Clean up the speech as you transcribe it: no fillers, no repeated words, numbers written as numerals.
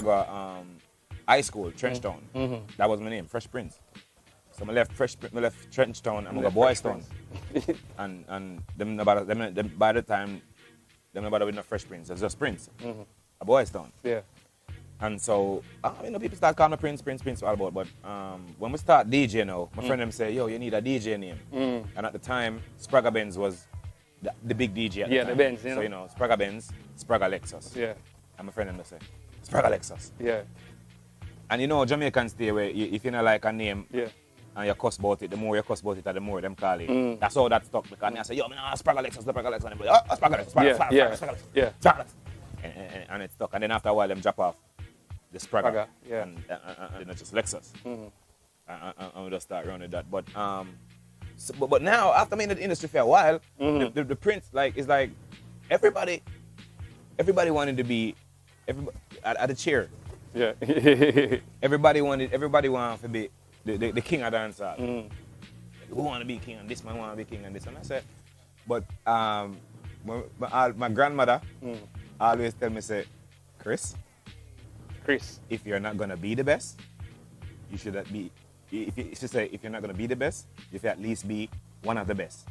high school, Trenchtown. That was my name, Fresh Prince. So I left Trenchtown and I go Boys Town. and them by the time them nobody with no Fresh Prince, it's just Prince. A Boys Town. Yeah. And so, people start calling me Prince all about. But when we start DJ now, my friend them say, yo, you need a DJ name. And at the time, Spragga Benz was the big DJ at the time. the Benz, you know. So, Spragga Benz, Spragga Lexxus. Yeah. And my friend them say, Spragga Lexxus. Yeah. And Jamaicans stay where if you don't like a name, yeah. and you cuss about it, the more you cuss about it, the more them call it. That's how that stuck. Because I say, yo, Spragga Lexxus, Spragga Lexxus. And everybody, Spragga Lexxus, Spragga Lexxus. Yeah. And it stuck. And then after a while, them drop off the Spragga. Yeah. And just Lexxus. And we just start running that. But but now, after being in the industry for a while, the Prince, is like everybody wanted to be at the chair. Yeah. everybody wanted to be the king of dancehall. Who want to be king and this man want to be king and this. And I said, but my grandmother always tell me, say, Chris, if you're not gonna be the best, you should be. If you're not gonna be the best, you should at least be one of the best.